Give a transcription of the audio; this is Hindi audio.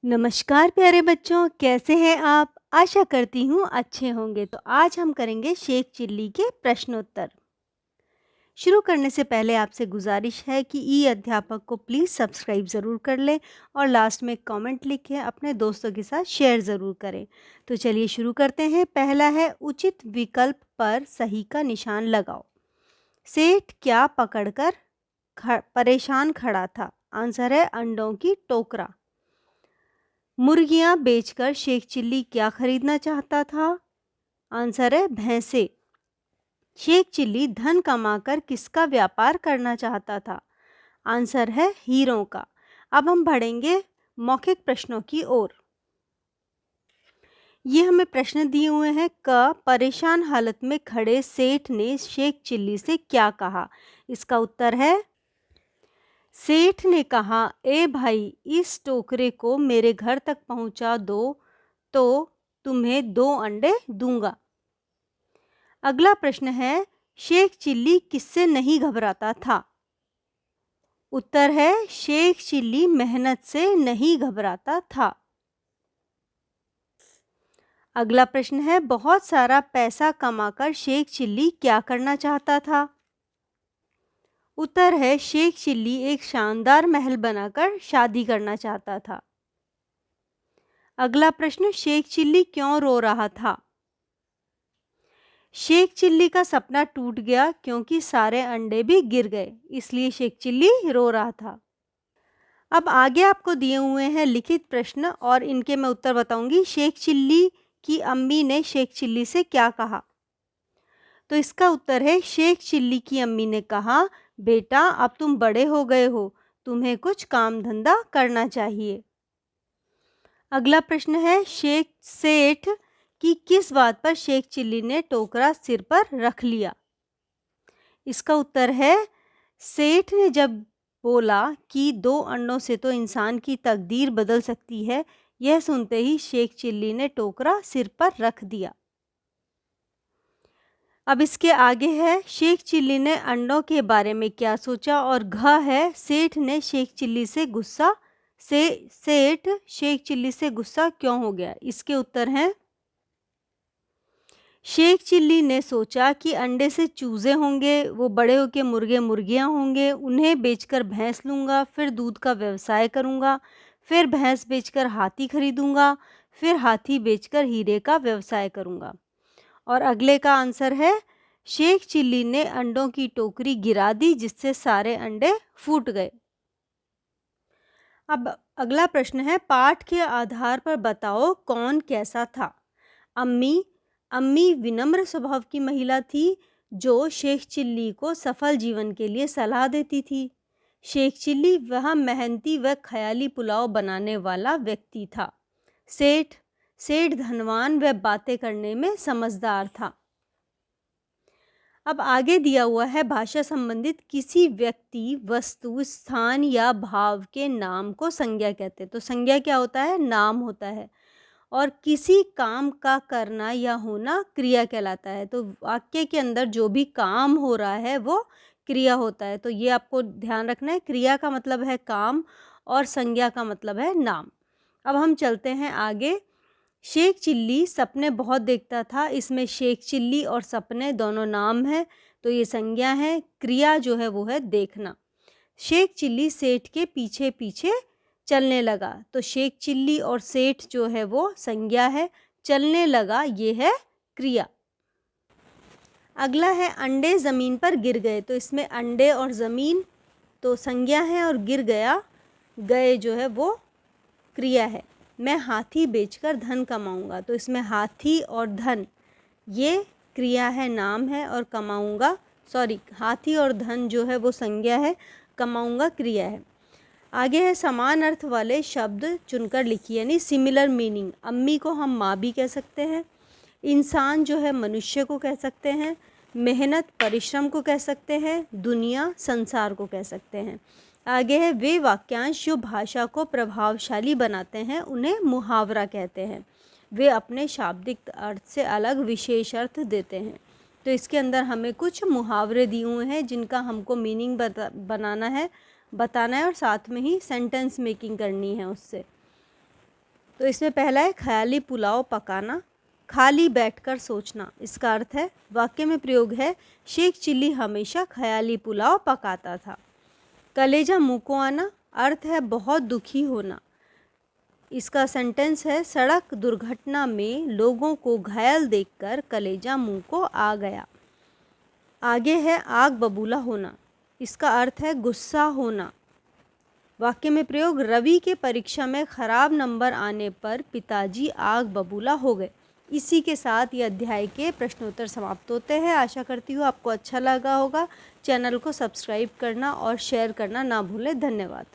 नमस्कार प्यारे बच्चों, कैसे हैं आप? आशा करती हूँ अच्छे होंगे। तो आज हम करेंगे शेख चिल्ली के प्रश्नोत्तर। शुरू करने से पहले आपसे गुजारिश है कि ई अध्यापक को प्लीज़ सब्सक्राइब ज़रूर कर लें और लास्ट में कमेंट लिखें, अपने दोस्तों के साथ शेयर ज़रूर करें। तो चलिए शुरू करते हैं। पहला है, उचित विकल्प पर सही का निशान लगाओ। सेठ क्या पकड़कर परेशान खड़ा था? आंसर है अंडों की टोकरा। मुर्गियां बेचकर शेख चिल्ली क्या खरीदना चाहता था? आंसर है भैंसे। शेख चिल्ली धन कमाकर किसका व्यापार करना चाहता था? आंसर है हीरों का। अब हम बढ़ेंगे मौखिक प्रश्नों की ओर। ये हमें प्रश्न दिए हुए हैं। परेशान हालत में खड़े सेठ ने शेख चिल्ली से क्या कहा? इसका उत्तर है, सेठ ने कहा, ए भाई, इस टोकरे को मेरे घर तक पहुंचा दो तो तुम्हें 2 अंडे दूंगा। अगला प्रश्न है, शेख चिल्ली किससे नहीं घबराता था? उत्तर है, शेख चिल्ली मेहनत से नहीं घबराता था। अगला प्रश्न है, बहुत सारा पैसा कमाकर शेख चिल्ली क्या करना चाहता था? उत्तर है, शेख चिल्ली एक शानदार महल बनाकर शादी करना चाहता था। अगला प्रश्न, शेख चिल्ली क्यों रो रहा था? शेख चिल्ली का सपना टूट गया क्योंकि सारे अंडे भी गिर गए, इसलिए शेख चिल्ली रो रहा था। अब आगे आपको दिए हुए हैं लिखित प्रश्न और इनके मैं उत्तर बताऊंगी। शेख चिल्ली की अम्मी ने शेख चिल्ली से क्या कहा? तो इसका उत्तर है, शेख चिल्ली की अम्मी ने कहा, बेटा अब तुम बड़े हो गए हो, तुम्हें कुछ काम धंधा करना चाहिए। अगला प्रश्न है, शेख सेठ कि किस बात पर शेख चिल्ली ने टोकरा सिर पर रख लिया? इसका उत्तर है, सेठ ने जब बोला कि 2 अंडों से तो इंसान की तकदीर बदल सकती है, यह सुनते ही शेख चिल्ली ने टोकरा सिर पर रख दिया। अब इसके आगे है, शेख चिल्ली ने अंडों के बारे में क्या सोचा? और है, सेठ ने शेख चिल्ली से गुस्सा सेठ शेख चिल्ली से गुस्सा क्यों हो गया? इसके उत्तर हैं, शेख चिल्ली ने सोचा कि अंडे से चूजे होंगे, वो बड़े होकर मुर्गे मुर्गियां होंगे, उन्हें बेचकर भैंस लूँगा, फिर दूध का व्यवसाय करूँगा, फिर भैंस बेचकर हाथी खरीदूँगा, फिर हाथी बेचकर हीरे का व्यवसाय करूँगा। और अगले का आंसर है, शेख चिल्ली ने अंडों की टोकरी गिरा दी जिससे सारे अंडे फूट गए। अब अगला प्रश्न है, पाठ के आधार पर बताओ कौन कैसा था? अम्मी विनम्र स्वभाव की महिला थी जो शेख चिल्ली को सफल जीवन के लिए सलाह देती थी। शेख चिल्ली वह मेहनती व ख्याली पुलाव बनाने वाला व्यक्ति था। सेठ धनवान व बातें करने में समझदार था। अब आगे दिया हुआ है, भाषा संबंधित किसी व्यक्ति, वस्तु, स्थान या भाव के नाम को संज्ञा कहते हैं। तो संज्ञा क्या होता है? नाम होता है। और किसी काम का करना या होना क्रिया कहलाता है। तो वाक्य के अंदर जो भी काम हो रहा है वो क्रिया होता है। तो ये आपको ध्यान रखना है, क्रिया का मतलब है काम और संज्ञा का मतलब है नाम। अब हम चलते हैं आगे। शेख चिल्ली सपने बहुत देखता था। इसमें शेख चिल्ली और सपने दोनों नाम है, तो ये संज्ञा है। क्रिया जो है वो है देखना। शेख चिल्ली सेठ के पीछे पीछे चलने लगा, तो शेख चिल्ली और सेठ जो है वो संज्ञा है, चलने लगा ये है क्रिया। अगला है, अंडे ज़मीन पर गिर गए। तो इसमें अंडे और ज़मीन तो संज्ञा है और गिर गया, गए जो है वो क्रिया है। मैं हाथी बेचकर धन कमाऊंगा। तो इसमें हाथी और धन ये क्रिया है, नाम है, और कमाऊंगा हाथी और धन जो है वो संज्ञा है, कमाऊंगा क्रिया है। आगे है, समान अर्थ वाले शब्द चुनकर लिखिए, यानी सिमिलर मीनिंग। अम्मी को हम माँ भी कह सकते हैं, इंसान जो है मनुष्य को कह सकते हैं, मेहनत परिश्रम को कह सकते हैं, दुनिया संसार को कह सकते हैं। आगे है, वे वाक्यांश जो भाषा को प्रभावशाली बनाते हैं उन्हें मुहावरा कहते हैं। वे अपने शाब्दिक अर्थ से अलग विशेष अर्थ देते हैं। तो इसके अंदर हमें कुछ मुहावरे दिए हुए हैं जिनका हमको मीनिंग बताना है और साथ में ही सेंटेंस मेकिंग करनी है उससे। तो इसमें पहला है ख़याली पुलाव पकाना, खाली बैठकर सोचना। इसका अर्थ है, वाक्य में प्रयोग है, शेख चिल्ली हमेशा ख़याली पुलाव पकाता था। कलेजा मुँह को आना, अर्थ है बहुत दुखी होना। इसका सेंटेंस है, सड़क दुर्घटना में लोगों को घायल देखकर कलेजा मुँह को आ गया। आगे है आग बबूला होना। इसका अर्थ है गुस्सा होना। वाक्य में प्रयोग, रवि के परीक्षा में खराब नंबर आने पर पिताजी आग बबूला हो गए। इसी के साथ ये अध्याय के प्रश्नोत्तर समाप्त होते हैं। आशा करती हूँ आपको अच्छा लगा होगा। चैनल को सब्सक्राइब करना और शेयर करना ना भूलें। धन्यवाद।